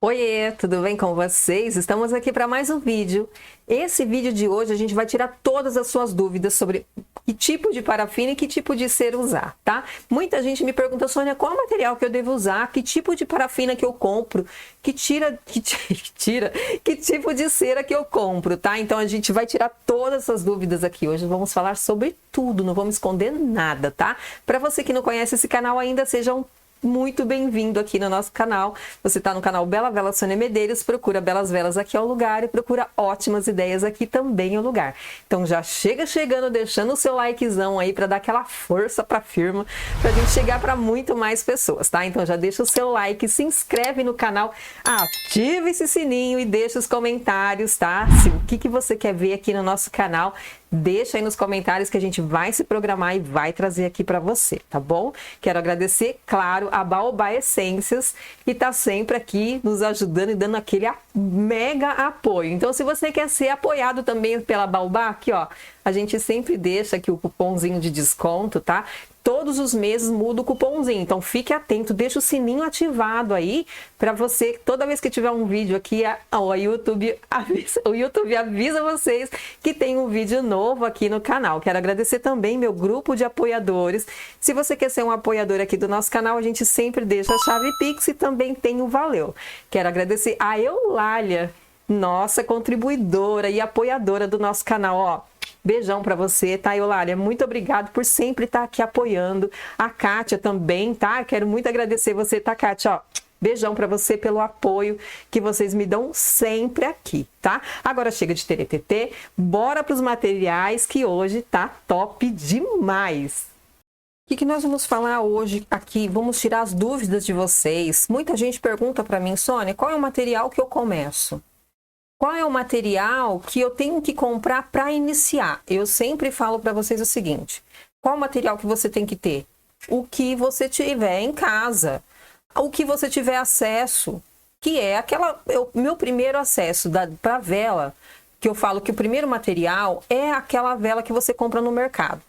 Oiê, tudo bem com vocês? Estamos aqui para mais um vídeo. Esse vídeo de hoje a gente vai tirar todas as suas dúvidas sobre que tipo de parafina e que tipo de cera usar, tá? Muita gente me pergunta, Sônia, qual material que eu devo usar? Que tipo de parafina que eu compro? Que tipo de cera que eu compro, tá? Então a gente vai tirar todas essas dúvidas aqui. Hoje vamos falar sobre tudo, não vamos esconder nada, tá? Para você que não conhece esse canal ainda, sejam muito bem-vindo aqui no nosso canal. Você está no canal Bela Vela Sônia Medeiros, procura Belas Velas aqui ao lugar e procura Ótimas Ideias aqui também ao lugar. Então já chega chegando, deixando o seu likezão aí para dar aquela força para a firma, para a gente chegar para muito mais pessoas, tá? Então já deixa o seu like, se inscreve no canal, ativa esse sininho e deixa os comentários, tá? O que você quer ver aqui no nosso canal, deixa aí nos comentários que a gente vai se programar e vai trazer aqui para você, tá bom? Quero agradecer, claro, a Baobá Essências, que tá sempre aqui nos ajudando e dando aquele mega apoio. Então, se você quer ser apoiado também pela Baobá, aqui ó, a gente sempre deixa aqui o cupomzinho de desconto, tá? Todos os meses muda o cupomzinho, então fique atento, deixa o sininho ativado aí para você, toda vez que tiver um vídeo aqui, o YouTube avisa vocês que tem um vídeo novo aqui no canal. Quero agradecer também meu grupo de apoiadores. Se você quer ser um apoiador aqui do nosso canal, a gente sempre deixa a chave Pix e também tem o Valeu. Quero agradecer a Eulália, nossa contribuidora e apoiadora do nosso canal, ó. Beijão pra você, tá, Eulália? Muito obrigado por sempre estar aqui apoiando. A Kátia também, tá? Quero muito agradecer você, tá, Kátia? Ó, beijão pra você pelo apoio que vocês me dão sempre aqui, tá? Agora chega de teretetê, bora pros materiais que hoje tá top demais. O que nós vamos falar hoje aqui? Vamos tirar as dúvidas de vocês. Muita gente pergunta pra mim, Sônia, qual é o material que eu começo? Qual é o material que eu tenho que comprar para iniciar? Eu sempre falo para vocês o seguinte, qual o material que você tem que ter? O que você tiver em casa, o que você tiver acesso, que é meu primeiro acesso para vela, que eu falo que o primeiro material é aquela vela que você compra no mercado,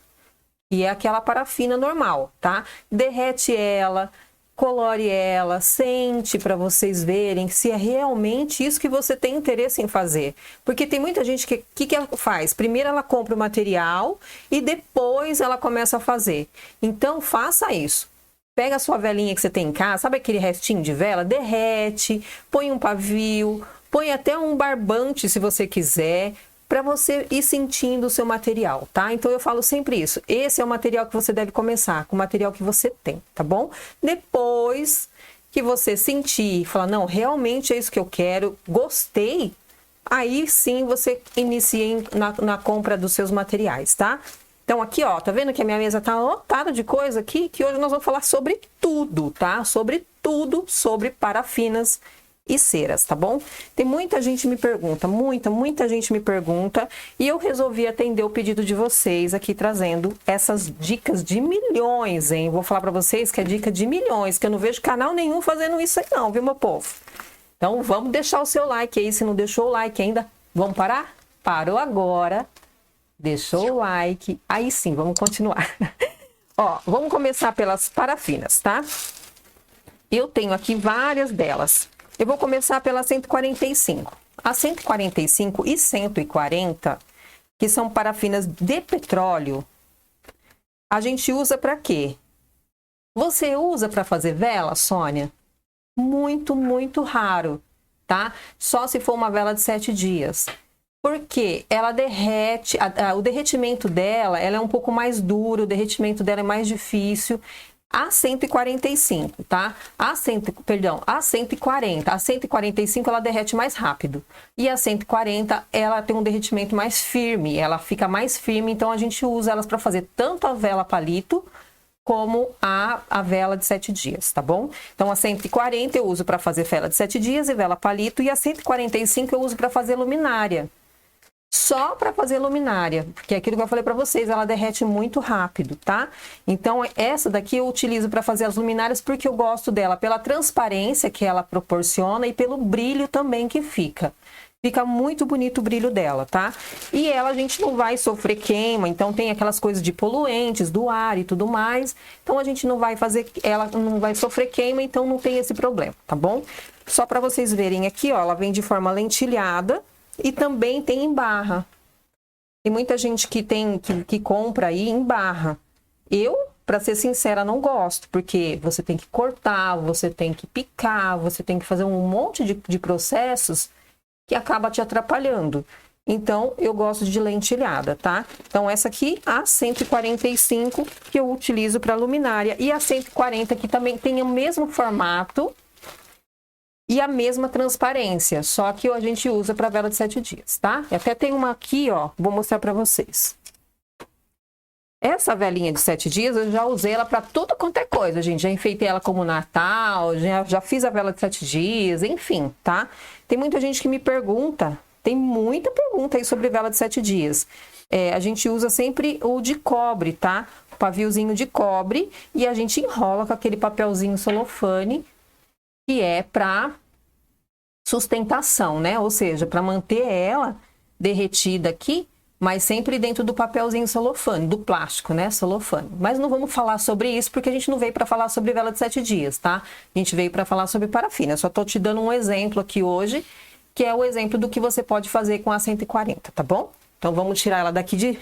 e é aquela parafina normal, tá? Derrete ela, colore ela, sente para vocês verem se é realmente isso que você tem interesse em fazer. Porque tem muita gente que ela faz? Primeiro ela compra o material e depois ela começa a fazer. Então faça isso. Pega a sua velinha que você tem em casa, sabe aquele restinho de vela? Derrete, põe um pavio, põe até um barbante se você quiser, para você ir sentindo o seu material, tá? Então eu falo sempre isso, esse é o material que você deve começar, com o material que você tem, tá bom? Depois que você sentir, falar, não, realmente é isso que eu quero, gostei, aí sim você inicia na compra dos seus materiais, tá? Então aqui, ó, tá vendo que a minha mesa tá lotada de coisa aqui, que hoje nós vamos falar sobre tudo, tá? Sobre tudo, sobre parafinas e ceras, tá bom? Tem muita gente me pergunta, muita gente me pergunta, e eu resolvi atender o pedido de vocês aqui, trazendo essas dicas de milhões, hein? Vou falar pra vocês que é dica de milhões, que eu não vejo canal nenhum fazendo isso aí não, viu, meu povo? Então vamos deixar o seu like aí, se não deixou o like ainda, vamos parar? Parou agora, deixou o like, aí sim, vamos continuar. Ó, vamos começar pelas parafinas, tá? Eu tenho aqui várias delas. Eu vou começar pela 145. A 145 e 140, que são parafinas de petróleo, a gente usa para quê? Você usa para fazer vela, Sônia? Muito, muito raro, tá? Só se for uma vela de 7 dias. Porque ela derrete, o derretimento dela, ela é um pouco mais duro, o derretimento dela é mais difícil. A 145, tá? A 140. A 145 ela derrete mais rápido. E a 140 ela tem um derretimento mais firme, ela fica mais firme, então a gente usa elas para fazer tanto a vela palito como a vela de 7 dias, tá bom? Então a 140 eu uso para fazer vela de 7 dias e vela palito, e a 145 eu uso para fazer luminária. só para fazer luminária, porque é aquilo que eu falei para vocês, ela derrete muito rápido, tá? Então, essa daqui eu utilizo para fazer as luminárias porque eu gosto dela, pela transparência que ela proporciona e pelo brilho também que fica. Fica muito bonito o brilho dela, tá? E ela a gente não vai sofrer queima, então tem aquelas coisas de poluentes do ar e tudo mais. Então a gente não vai fazer, ela não vai sofrer queima, então não tem esse problema, tá bom? Só para vocês verem aqui, ó, ela vem de forma lentilhada e também tem em barra. Tem muita gente que compra aí em barra. Eu, para ser sincera, não gosto, porque você tem que cortar, você tem que picar, você tem que fazer um monte de processos que acaba te atrapalhando. Então, eu gosto de lentilhada, tá? Então, essa aqui, a 145, que eu utilizo para luminária. E a 140, que também tem o mesmo formato e a mesma transparência. Só que a gente usa para vela de 7 dias, tá? E até tem uma aqui, ó, vou mostrar para vocês. Essa velinha de 7 dias, eu já usei ela para tudo quanto é coisa, gente. Já enfeitei ela como Natal, já fiz a vela de 7 dias, enfim, tá? Tem muita gente que me pergunta, tem muita pergunta aí sobre vela de 7 dias. A gente usa sempre o de cobre, tá? O paviozinho de cobre e a gente enrola com aquele papelzinho celofane, que é para sustentação, né? Ou seja, para manter ela derretida aqui, mas sempre dentro do papelzinho celofane, do plástico, né, celofane. Mas não vamos falar sobre isso, porque a gente não veio para falar sobre vela de 7 dias, tá? A gente veio para falar sobre parafina. Eu só tô te dando um exemplo aqui hoje, que é o exemplo do que você pode fazer com a 140, tá bom? Então vamos tirar ela daqui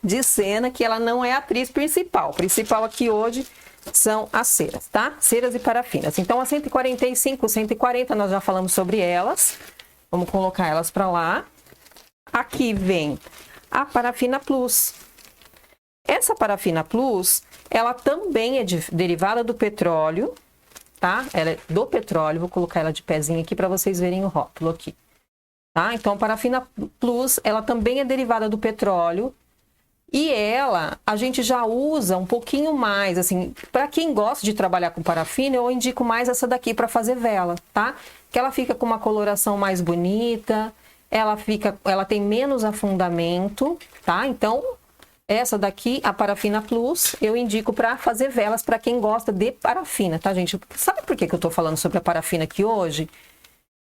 de cena, que ela não é a atriz principal. O principal aqui hoje são as ceras, tá? Ceras e parafinas. Então a 145, 140, nós já falamos sobre elas. Vamos colocar elas para lá. Aqui vem a parafina plus. Essa parafina plus, ela também é derivada do petróleo, tá? Ela é do petróleo, vou colocar ela de pezinho aqui para vocês verem o rótulo aqui, tá? Então, a parafina plus, ela também é derivada do petróleo e ela, a gente já usa um pouquinho mais, assim, para quem gosta de trabalhar com parafina, eu indico mais essa daqui para fazer vela, tá? Que ela fica com uma coloração mais bonita, ela tem menos afundamento, tá? Então, essa daqui, a parafina plus, eu indico para fazer velas para quem gosta de parafina, tá, gente? Sabe por que eu tô falando sobre a parafina aqui hoje?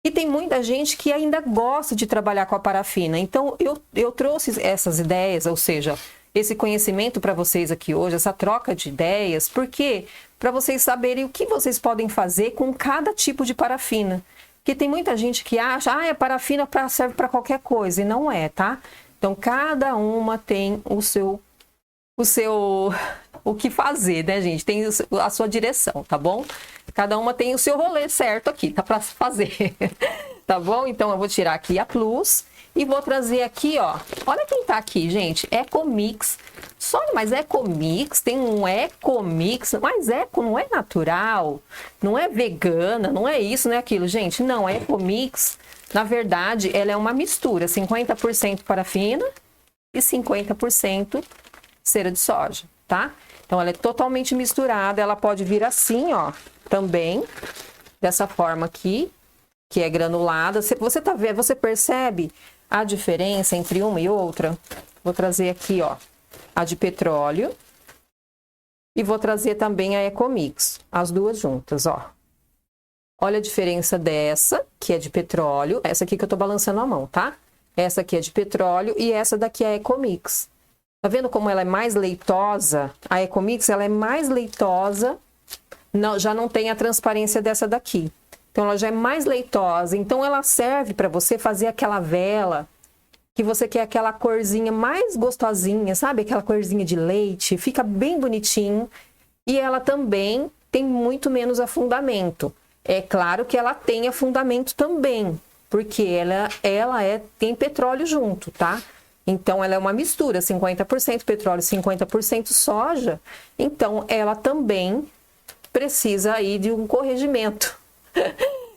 E tem muita gente que ainda gosta de trabalhar com a parafina. Então, eu trouxe essas ideias, ou seja, esse conhecimento para vocês aqui hoje, essa troca de ideias, porque para vocês saberem o que vocês podem fazer com cada tipo de parafina. Porque tem muita gente que acha, a parafina serve para qualquer coisa, e não é, tá? Então, cada uma tem o que fazer, né, gente? Tem a sua direção, tá bom? Cada uma tem o seu rolê certo aqui, tá para fazer, tá bom? Então, eu vou tirar aqui a plus e vou trazer aqui, ó. Olha quem tá aqui, gente. Ecomix. Só, mas Ecomix, tem um Ecomix, mas Eco não é natural, não é vegana, não é isso, não é aquilo. Gente, não, a Ecomix, na verdade, ela é uma mistura, 50% parafina e 50% cera de soja, tá? Então, ela é totalmente misturada, ela pode vir assim, ó, também, dessa forma aqui, que é granulada. Você tá vendo, você percebe a diferença entre uma e outra? Vou trazer aqui, ó, a de petróleo e vou trazer também a Ecomix, as duas juntas, ó. Olha a diferença dessa, que é de petróleo, essa aqui que eu tô balançando a mão, tá? Essa aqui é de petróleo e essa daqui é a Ecomix. Tá vendo como ela é mais leitosa? A Ecomix, ela é mais leitosa, já não tem a transparência dessa daqui. Então, ela já é mais leitosa, então ela serve para você fazer aquela vela que você quer aquela corzinha mais gostosinha, sabe? Aquela corzinha de leite, fica bem bonitinho. E ela também tem muito menos afundamento. É claro que ela tem afundamento também, porque tem petróleo junto, tá? Então, ela é uma mistura, 50% petróleo, 50% soja. Então, ela também precisa aí de um corregimento.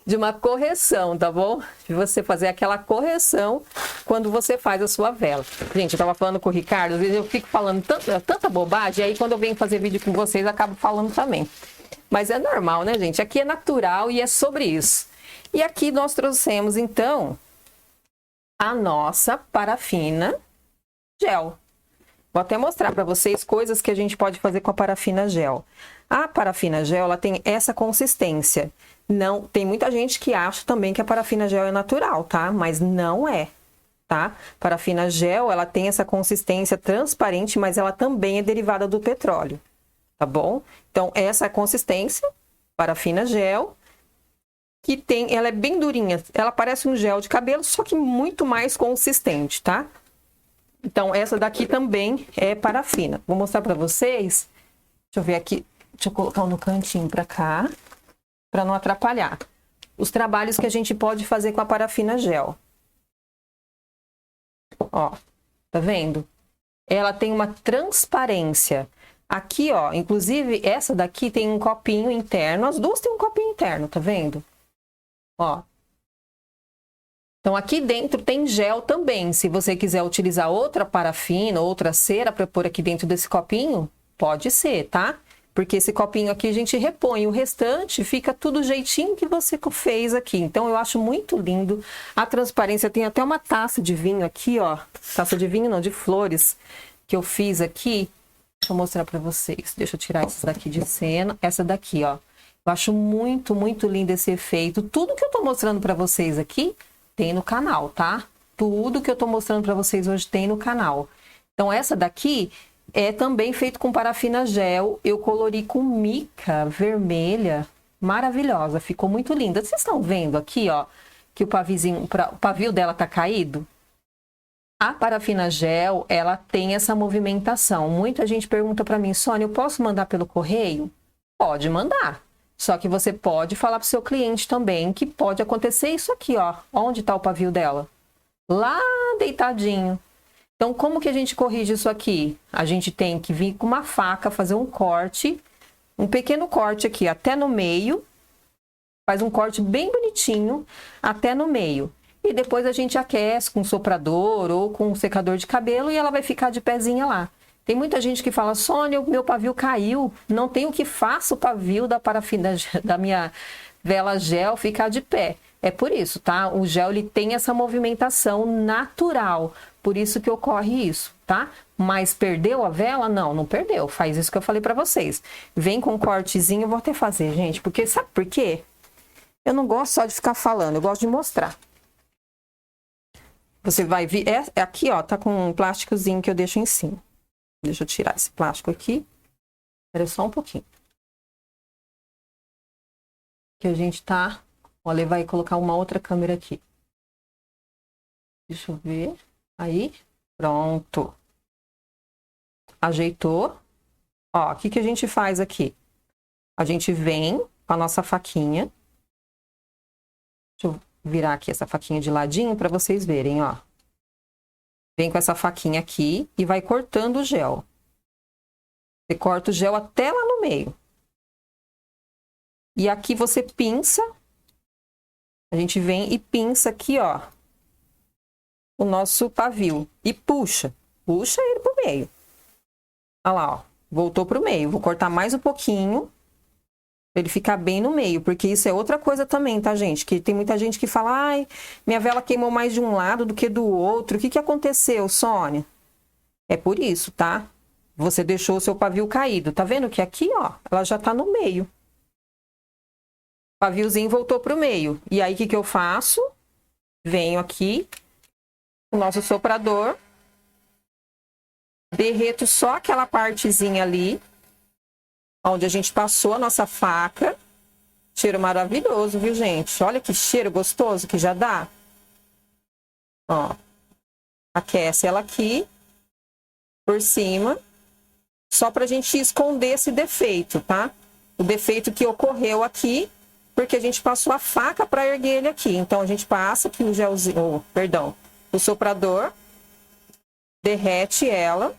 De uma correção, tá bom? De você fazer aquela correção quando você faz a sua vela. Gente, eu tava falando com o Ricardo, às vezes eu fico falando tanta bobagem, e aí quando eu venho fazer vídeo com vocês, eu acabo falando também. Mas é normal, né, gente? Aqui é natural e é sobre isso. E aqui nós trouxemos, então, a nossa parafina gel. Vou até mostrar para vocês coisas que a gente pode fazer com a parafina gel. A parafina gel, ela tem essa consistência. Não, tem muita gente que acha também que a parafina gel é natural, tá? Mas não é, tá? Parafina gel, ela tem essa consistência transparente, mas ela também é derivada do petróleo, tá bom? Então, essa é a consistência, parafina gel, que tem, ela é bem durinha. Ela parece um gel de cabelo, só que muito mais consistente, tá? Então, essa daqui também é parafina. Vou mostrar para vocês. Deixa eu ver aqui. Deixa eu colocar um no cantinho para cá, para não atrapalhar. Os trabalhos que a gente pode fazer com a parafina gel. Ó, tá vendo? Ela tem uma transparência. Aqui, ó, inclusive, essa daqui tem um copinho interno. As duas têm um copinho interno, tá vendo? Ó. Então, aqui dentro tem gel também. Se você quiser utilizar outra parafina, outra cera para pôr aqui dentro desse copinho, pode ser, tá? Porque esse copinho aqui a gente repõe. O restante fica tudo jeitinho que você fez aqui. Então, eu acho muito lindo. A transparência, tem até uma taça de vinho aqui, ó. Taça de vinho não, de flores, que eu fiz aqui. Deixa eu mostrar para vocês. Deixa eu tirar essas daqui de cena. Essa daqui, ó. Eu acho muito, muito lindo esse efeito. Tudo que eu tô mostrando para vocês aqui tem no canal, tá? Tudo que eu tô mostrando para vocês hoje tem no canal. Então, essa daqui é também feito com parafina gel. Eu colori com mica vermelha, maravilhosa. Ficou muito linda. Vocês estão vendo aqui, ó, que o pavio dela tá caído? A parafina gel, ela tem essa movimentação. Muita gente pergunta para mim, Sônia, eu posso mandar pelo correio? Pode mandar. Só que você pode falar para o seu cliente também que pode acontecer isso aqui, ó. Onde está o pavio dela? Lá deitadinho. Então, como que a gente corrige isso aqui? A gente tem que vir com uma faca, fazer um corte, um pequeno corte aqui até no meio. Faz um corte bem bonitinho até no meio. E depois a gente aquece com um soprador ou com um secador de cabelo e ela vai ficar de pezinha lá. Tem muita gente que fala, Sônia, o meu pavio caiu, não tem o que faça o pavio da parafina, da minha vela gel ficar de pé. É por isso, tá? O gel, ele tem essa movimentação natural, por isso que ocorre isso, tá? Mas perdeu a vela? Não, não perdeu, faz isso que eu falei pra vocês. Vem com um cortezinho, eu vou até fazer, gente, porque sabe por quê? Eu não gosto só de ficar falando, eu gosto de mostrar. Você vai vir, aqui ó, tá com um plásticozinho que eu deixo em cima. Deixa eu tirar esse plástico aqui. Espera só um pouquinho. Que a gente tá... Olha, vai colocar uma outra câmera aqui. Deixa eu ver. Aí. Pronto. Ajeitou. Ó, o que que a gente faz aqui? A gente vem com a nossa faquinha. Deixa eu virar aqui essa faquinha de ladinho para vocês verem, ó. Vem com essa faquinha aqui e vai cortando o gel. Você corta o gel até lá no meio. E aqui você pinça. A gente vem e pinça aqui, ó. O nosso pavio. E puxa. Puxa ele pro meio. Olha lá, ó. Voltou pro meio. Vou cortar mais um pouquinho. Pra ele ficar bem no meio. Porque isso é outra coisa também, tá, gente? Que tem muita gente que fala, ai, minha vela queimou mais de um lado do que do outro. O que que aconteceu, Sônia? É por isso, tá? Você deixou o seu pavio caído. Tá vendo que aqui, ó, ela já tá no meio. O paviozinho voltou pro meio. E aí, o que que eu faço? Venho aqui, o nosso soprador. Derreto só aquela partezinha ali, onde a gente passou a nossa faca. Cheiro maravilhoso, viu, gente? Olha que cheiro gostoso que já dá. Ó. Aquece ela aqui, por cima. Só pra gente esconder esse defeito, tá? O defeito que ocorreu aqui, porque a gente passou a faca pra erguer ele aqui. Então, a gente passa aqui o gelzinho, o soprador. Derrete ela.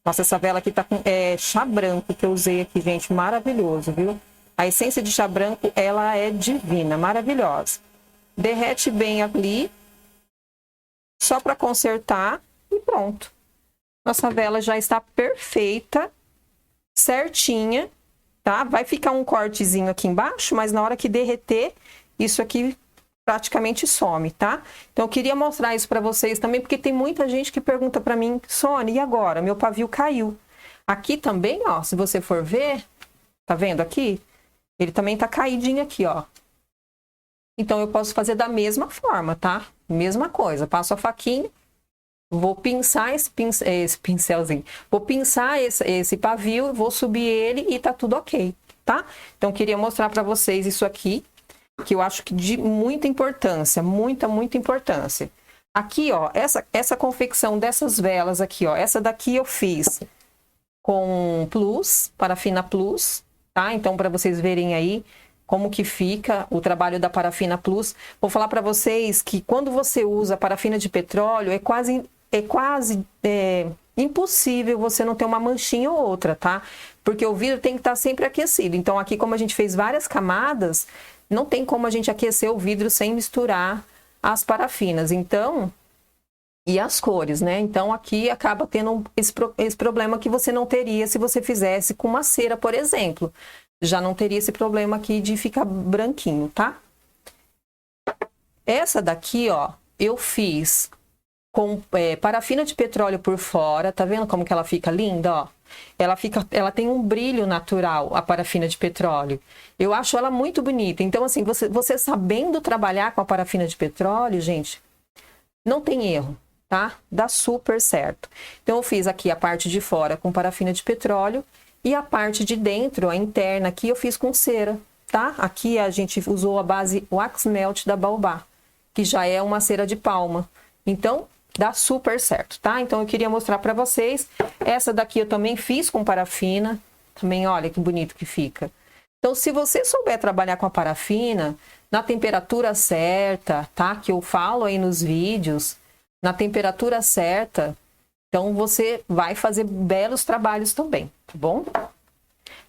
Nossa, essa vela aqui tá com chá branco que eu usei aqui, gente. Maravilhoso, viu? A essência de chá branco, ela é divina, maravilhosa. Derrete bem ali. Só para consertar e pronto. Nossa vela já está perfeita, certinha, tá? Vai ficar um cortezinho aqui embaixo, mas na hora que derreter, isso aqui praticamente some, tá? Então eu queria mostrar isso para vocês também, porque tem muita gente que pergunta para mim, Sônia, e agora? Meu pavio caiu. Aqui também, ó, se você for ver, tá vendo aqui? Ele também tá caidinho aqui, ó. Então eu posso fazer da mesma forma, tá? Mesma coisa, passo a faquinha, vou pinçar esse pincelzinho, vou pinçar esse pavio, vou subir ele e tá tudo ok, tá? Então queria mostrar para vocês isso aqui, que eu acho que de muita importância, muita importância. Aqui, ó, essa confecção dessas velas aqui, ó, essa daqui eu fiz com plus, parafina plus, tá? Então, para vocês verem aí como que fica o trabalho da parafina plus, vou falar para vocês que quando você usa parafina de petróleo, é quase impossível você não ter uma manchinha ou outra, tá? Porque o vidro tem que estar sempre aquecido. Então, aqui, como a gente fez várias camadas, não tem como a gente aquecer o vidro sem misturar as parafinas. Então, e as cores, né? Então, aqui acaba tendo esse problema que você não teria se você fizesse com uma cera, por exemplo. Já não teria esse problema aqui de ficar branquinho, tá? Essa daqui, ó, eu fiz com parafina de petróleo por fora. Tá vendo como que ela fica linda, ó? Ela tem um brilho natural, a parafina de petróleo. Eu acho ela muito bonita. Então, assim, você sabendo trabalhar com a parafina de petróleo, gente, não tem erro, tá? Dá super certo. Então, eu fiz aqui a parte de fora com parafina de petróleo e a parte de dentro, a interna aqui, eu fiz com cera, tá? Aqui a gente usou a base Wax Melt da Baobá, que já é uma cera de palma. Então, dá super certo, tá? Então eu queria mostrar para vocês. Essa daqui eu também fiz com parafina. Também, olha que bonito que fica. Então, se você souber trabalhar com a parafina, na temperatura certa, tá? Que eu falo aí nos vídeos, na temperatura certa, então você vai fazer belos trabalhos também, tá bom?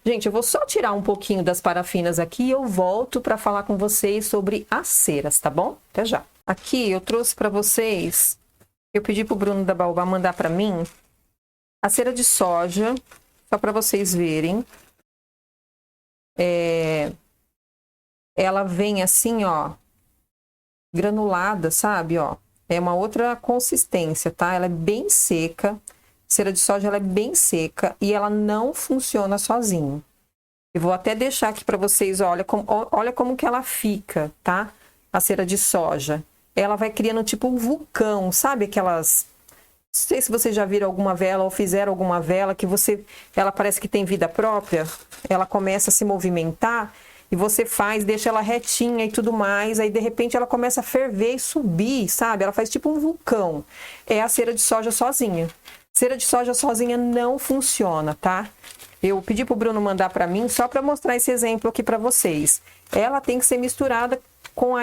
Gente, eu vou só tirar um pouquinho das parafinas aqui e eu volto para falar com vocês sobre as ceras, tá bom? Até já. Aqui eu trouxe para vocês... Eu pedi pro Bruno da Baobá mandar para mim a cera de soja, só para vocês verem. Ela vem assim, ó, granulada, sabe, ó. É uma outra consistência, tá? Ela é bem seca. Cera de soja, ela é bem seca e ela não funciona sozinha. Eu vou até deixar aqui para vocês, olha como que ela fica, tá? A cera de soja. Ela vai criando tipo um vulcão, sabe aquelas... Não sei se vocês já viram alguma vela ou fizeram alguma vela que ela parece que tem vida própria. Ela começa a se movimentar e você deixa ela retinha e tudo mais. Aí de repente ela começa a ferver e subir, sabe? Ela faz tipo um vulcão. É a cera de soja sozinha. Cera de soja sozinha não funciona, tá? Eu pedi pro Bruno mandar para mim só para mostrar esse exemplo aqui para vocês. Ela tem que ser misturada com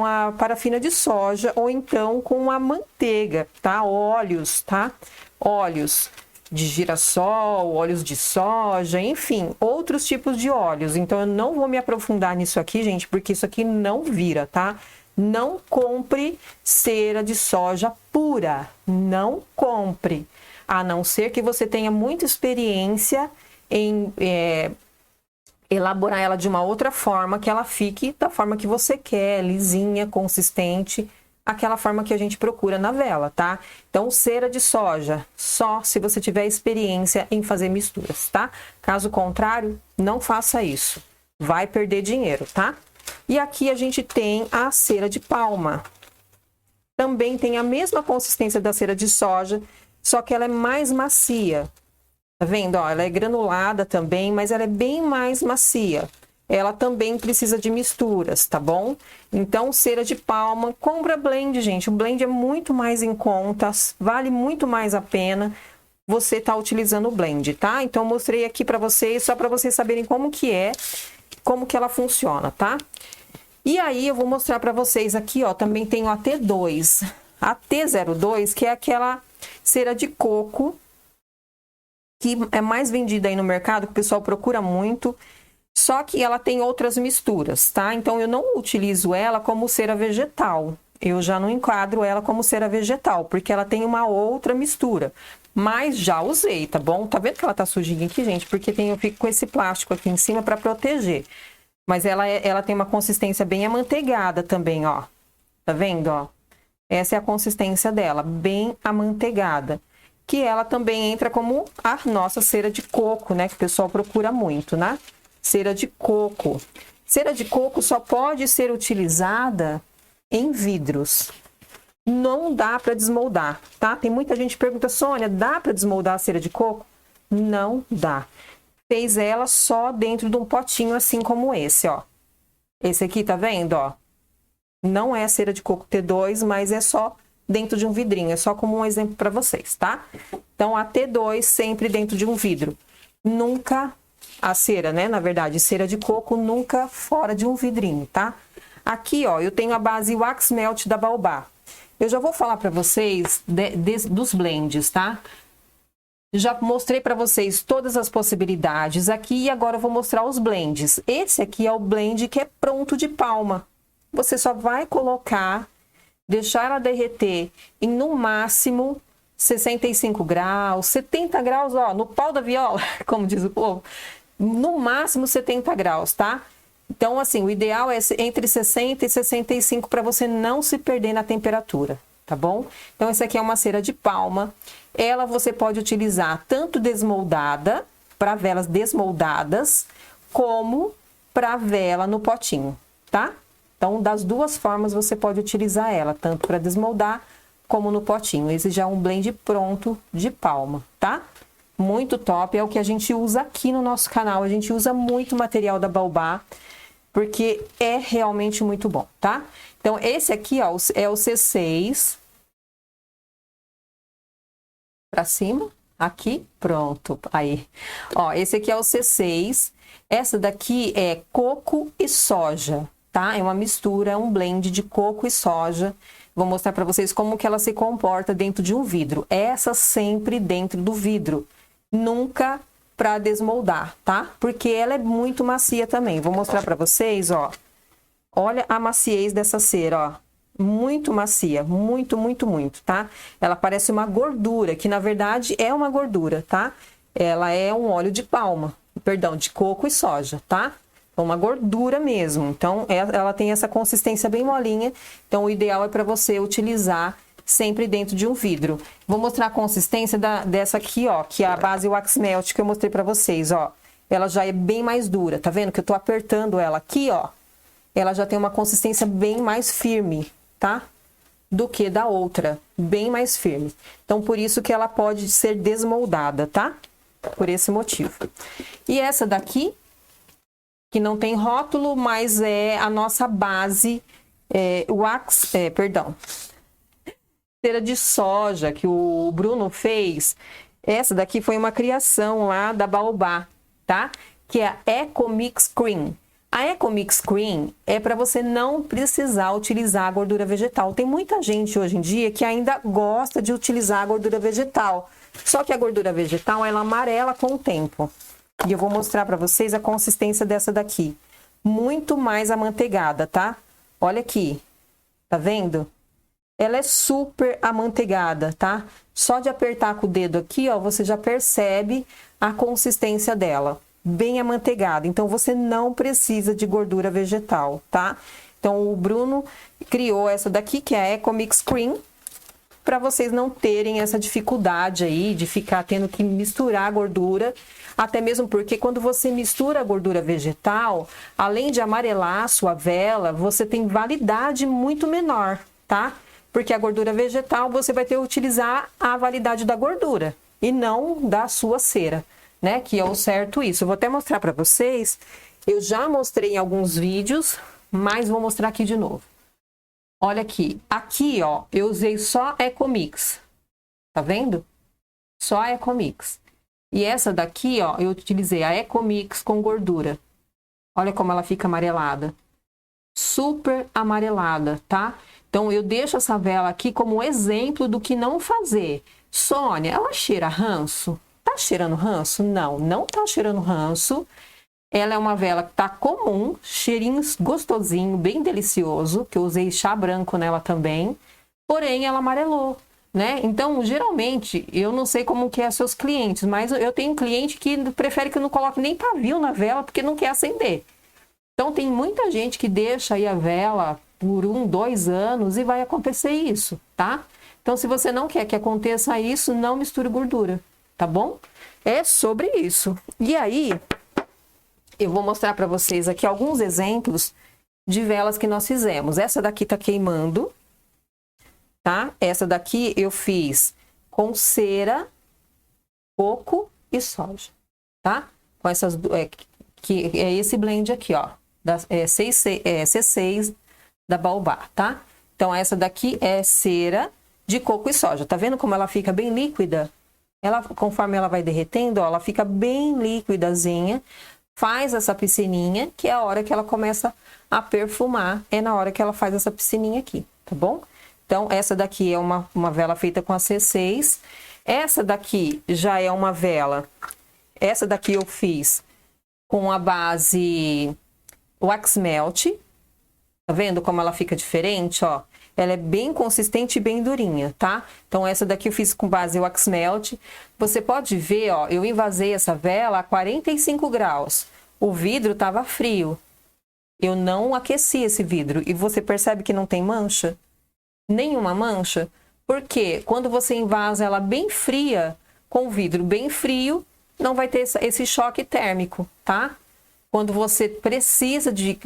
a parafina de soja ou então com a manteiga, tá? Óleos, tá? Óleos de girassol, óleos de soja, enfim, outros tipos de óleos. Então eu não vou me aprofundar nisso aqui, gente, porque isso aqui não vira, tá? Não compre cera de soja pura, não compre. A não ser que você tenha muita experiência em elaborar ela de uma outra forma, que ela fique da forma que você quer, lisinha, consistente, aquela forma que a gente procura na vela, tá? Então, cera de soja, só se você tiver experiência em fazer misturas, tá? Caso contrário, não faça isso. Vai perder dinheiro, tá? E aqui a gente tem a cera de palma. Também tem a mesma consistência da cera de soja, só que ela é mais macia. Tá vendo? Ó, ela é granulada também, mas ela é bem mais macia. Ela também precisa de misturas, tá bom? Então, cera de palma, compra blend, gente. O blend é muito mais em conta, vale muito mais a pena você tá utilizando o blend, tá? Então, eu mostrei aqui para vocês, só para vocês saberem como que ela funciona, tá? E aí, eu vou mostrar para vocês aqui, ó, também tem a T2. A T02, que é aquela cera de coco, que é mais vendida aí no mercado, que o pessoal procura muito, só que ela tem outras misturas, tá? Então, eu não utilizo ela como cera vegetal. Eu já não enquadro ela como cera vegetal, porque ela tem uma outra mistura. Mas já usei, tá bom? Tá vendo que ela tá sujinha aqui, gente? Porque eu fico com esse plástico aqui em cima para proteger. Mas ela tem uma consistência bem amanteigada também, ó. Tá vendo, ó? Essa é a consistência dela, bem amanteigada. Que ela também entra como a nossa cera de coco, né? Que o pessoal procura muito, né? Cera de coco. Cera de coco só pode ser utilizada em vidros. Não dá para desmoldar, tá? Tem muita gente que pergunta, Sônia, dá para desmoldar a cera de coco? Não dá. Fez ela só dentro de um potinho assim como esse, ó. Esse aqui, tá vendo, ó? Não é cera de coco T2, mas é só dentro de um vidrinho. É só como um exemplo para vocês, tá? Então, a T2 sempre dentro de um vidro. Nunca a cera, né? Na verdade, cera de coco nunca fora de um vidrinho, tá? Aqui, ó, eu tenho a base Wax Melt da Baobá. Eu já vou falar para vocês dos blends, tá? Já mostrei para vocês todas as possibilidades aqui e agora eu vou mostrar os blends. Esse aqui é o blend que é pronto de palma. Você só vai colocar, deixar ela derreter em no máximo 65 graus, 70 graus, ó, no pau da viola, como diz o povo. No máximo 70 graus, tá? Então, assim, o ideal é entre 60 e 65 para você não se perder na temperatura, tá bom? Então, essa aqui é uma cera de palma. Ela você pode utilizar tanto desmoldada, para velas desmoldadas, como para vela no potinho, tá? Então, das duas formas você pode utilizar ela, tanto para desmoldar como no potinho. Esse já é um blend pronto de palma, tá? Muito top, é o que a gente usa aqui no nosso canal. A gente usa muito material da Baobá, porque é realmente muito bom, tá? Então, esse aqui, ó, é o C6. Pra cima, aqui, pronto, aí. Ó, esse aqui é o C6. Essa daqui é coco e soja, tá? É uma mistura, é um blend de coco e soja. Vou mostrar pra vocês como que ela se comporta dentro de um vidro. Essa sempre dentro do vidro. Nunca para desmoldar, tá? Porque ela é muito macia também. Vou mostrar para vocês, ó. Olha a maciez dessa cera, ó. Muito macia, muito, muito, muito, tá? Ela parece uma gordura, que na verdade é uma gordura, tá? Ela é um óleo de palma, perdão, de coco e soja, tá? É uma gordura mesmo. Então, ela tem essa consistência bem molinha. Então, o ideal é para você utilizar sempre dentro de um vidro. Vou mostrar a consistência dessa aqui, ó, que é a base Wax Melt que eu mostrei pra vocês, ó. Ela já é bem mais dura, tá vendo? Que eu tô apertando ela aqui, ó. Ela já tem uma consistência bem mais firme, tá? Do que da outra, bem mais firme. Então, por isso que ela pode ser desmoldada, tá? Por esse motivo. E essa daqui, que não tem rótulo, mas é a nossa base cera de soja que o Bruno fez. Essa daqui foi uma criação lá da Baobá, tá? Que é a Eco Mix Cream. A Eco Mix Cream é para você não precisar utilizar a gordura vegetal. Tem muita gente hoje em dia que ainda gosta de utilizar a gordura vegetal. Só que a gordura vegetal, ela amarela com o tempo. E eu vou mostrar para vocês a consistência dessa daqui. Muito mais amanteigada, tá? Olha aqui. Tá vendo? Ela é super amanteigada, tá? Só de apertar com o dedo aqui, ó, você já percebe a consistência dela. Bem amanteigada. Então, você não precisa de gordura vegetal, tá? Então, o Bruno criou essa daqui, que é a Eco Mix Cream, para vocês não terem essa dificuldade aí de ficar tendo que misturar a gordura. Até mesmo porque quando você mistura a gordura vegetal, além de amarelar a sua vela, você tem validade muito menor, tá? Porque a gordura vegetal você vai ter que utilizar a validade da gordura e não da sua cera, né? Que é o certo isso. Eu vou até mostrar para vocês. Eu já mostrei em alguns vídeos, mas vou mostrar aqui de novo. Olha aqui. Aqui, ó, eu usei só Eco Mix. Tá vendo? Só a Eco Mix. E essa daqui, ó, eu utilizei a Eco Mix com gordura. Olha como ela fica amarelada. Super amarelada, tá? Então, eu deixo essa vela aqui como exemplo do que não fazer. Sônia, ela cheira ranço? Tá cheirando ranço? Não, não tá cheirando ranço. Ela é uma vela que tá comum, cheirinho gostosinho, bem delicioso, que eu usei chá branco nela também. Porém, ela amarelou, né? Então, geralmente, eu não sei como que é seus clientes, mas eu tenho cliente que prefere que eu não coloque nem pavio na vela porque não quer acender. Então, tem muita gente que deixa aí a vela por 1, 2 anos e vai acontecer isso, tá? Então, se você não quer que aconteça isso, não misture gordura, tá bom? É sobre isso. E aí, eu vou mostrar para vocês aqui alguns exemplos de velas que nós fizemos. Essa daqui tá queimando, tá? Essa daqui eu fiz com cera, coco e soja, tá? Com essas que é esse blend aqui, ó, C6 da Baobá, tá? Então essa daqui é cera de coco e soja. Tá vendo como ela fica bem líquida? Ela, conforme ela vai derretendo, ó, ela fica bem líquidazinha. Faz essa piscininha, que é a hora que ela começa a perfumar, é na hora que ela faz essa piscininha aqui, tá bom? Então, essa daqui é uma vela feita com a C6. Essa daqui já é uma vela, essa daqui eu fiz com a base Wax Melt. Tá vendo como ela fica diferente, ó? Ela é bem consistente e bem durinha, tá? Então, essa daqui eu fiz com base Wax Melt. Você pode ver, ó, eu envasei essa vela a 45 graus. O vidro tava frio. Eu não aqueci esse vidro. E você percebe que não tem mancha? Nenhuma mancha? Porque quando você envasa ela bem fria, com o vidro bem frio, não vai ter esse choque térmico, tá? Quando você precisa de,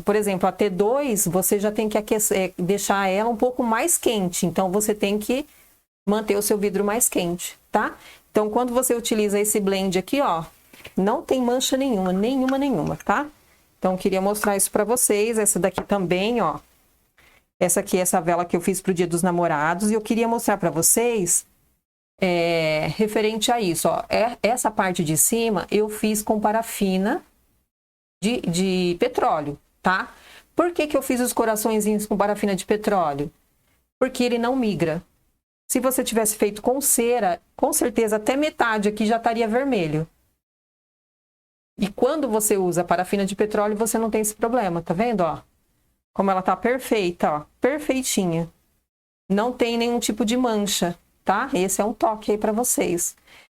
por exemplo, a T2, você já tem que aquecer, deixar ela um pouco mais quente. Então, você tem que manter o seu vidro mais quente, tá? Então, quando você utiliza esse blend aqui, ó, não tem mancha nenhuma, nenhuma, tá? Então, eu queria mostrar isso pra vocês. Essa daqui também, ó. Essa aqui é essa vela que eu fiz pro Dia dos Namorados. E eu queria mostrar pra vocês, referente a isso, ó. Essa parte de cima, eu fiz com parafina de petróleo, tá? Por que que eu fiz os coraçõezinhos com parafina de petróleo? Porque ele não migra. Se você tivesse feito com cera, com certeza até metade aqui já estaria vermelho. E quando você usa parafina de petróleo, você não tem esse problema, tá vendo, ó? Como ela tá perfeita, ó, perfeitinha. Não tem nenhum tipo de mancha, tá? Esse é um toque aí pra vocês.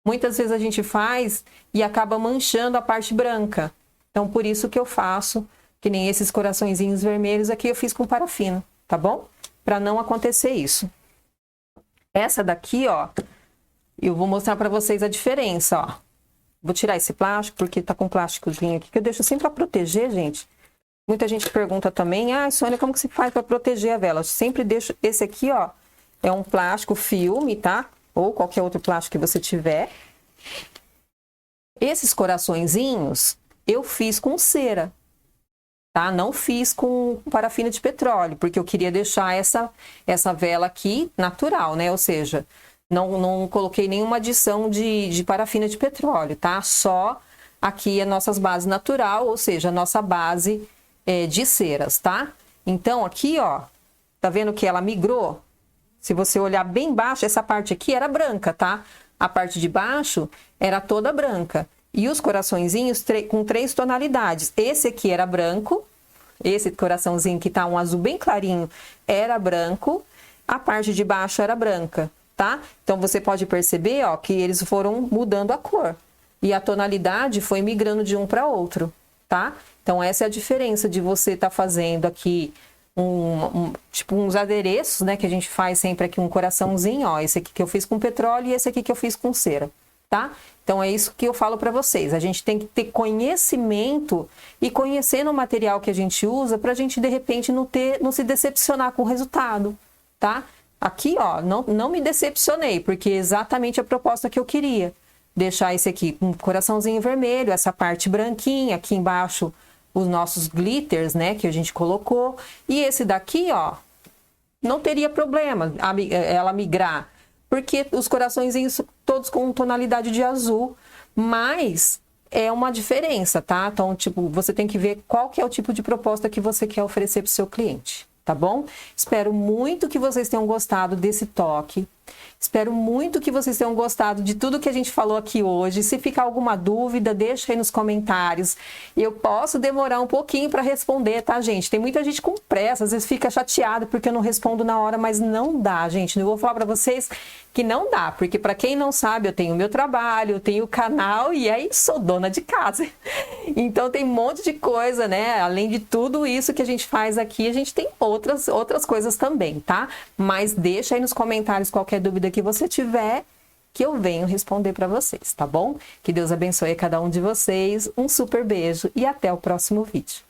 Muitas vezes a gente faz e acaba manchando a parte branca. Então, por isso que eu faço, que nem esses coraçõezinhos vermelhos aqui, eu fiz com parafina, tá bom? Pra não acontecer isso. Essa daqui, ó, eu vou mostrar pra vocês a diferença, ó. Vou tirar esse plástico, porque tá com plásticozinho aqui, que eu deixo sempre pra proteger, gente. Muita gente pergunta também, ah, Sônia, como que se faz pra proteger a vela? Eu sempre deixo esse aqui, ó, é um plástico filme, tá? Ou qualquer outro plástico que você tiver. Esses coraçõezinhos eu fiz com cera, tá? Não fiz com parafina de petróleo, porque eu queria deixar essa vela aqui natural, né? Ou seja, não coloquei nenhuma adição de parafina de petróleo, tá? Só aqui a nossas bases natural, ou seja, a nossa base de ceras, tá? Então, aqui, ó, tá vendo que ela migrou? Se você olhar bem baixo, essa parte aqui era branca, tá? A parte de baixo era toda branca. E os coraçõezinhos com 3 tonalidades. Esse aqui era branco, esse coraçãozinho que tá um azul bem clarinho era branco, a parte de baixo era branca, tá? Então, você pode perceber, ó, que eles foram mudando a cor. E a tonalidade foi migrando de um para outro, tá? Então, essa é a diferença de você estar fazendo aqui tipo uns adereços, né? Que a gente faz sempre aqui um coraçãozinho, ó. Esse aqui que eu fiz com petróleo e esse aqui que eu fiz com cera, tá? Então, é isso que eu falo para vocês. A gente tem que ter conhecimento e conhecer o material que a gente usa pra gente, de repente, não se decepcionar com o resultado, tá? Aqui, ó, não me decepcionei, porque é exatamente a proposta que eu queria. Deixar esse aqui com um coraçãozinho vermelho, essa parte branquinha, aqui embaixo os nossos glitters, né, que a gente colocou. E esse daqui, ó, não teria problema ela migrar, porque os coraçõezinhos todos com tonalidade de azul, mas é uma diferença, tá? Então, tipo, você tem que ver qual que é o tipo de proposta que você quer oferecer para o seu cliente, tá bom? Espero muito que vocês tenham gostado desse toque. Espero muito que vocês tenham gostado de tudo que a gente falou aqui hoje. Se ficar alguma dúvida, deixa aí nos comentários. Eu posso demorar um pouquinho para responder, tá, gente? Tem muita gente com pressa, às vezes fica chateado porque eu não respondo na hora, mas não dá, gente. Eu vou falar para vocês que não dá, porque para quem não sabe, eu tenho meu trabalho, eu tenho o canal e aí sou dona de casa. Então tem um monte de coisa, né? Além de tudo isso que a gente faz aqui, a gente tem outras coisas também, tá? Mas deixa aí nos comentários qualquer dúvida que você tiver, que eu venho responder para vocês, tá bom? Que Deus abençoe a cada um de vocês, um super beijo e até o próximo vídeo.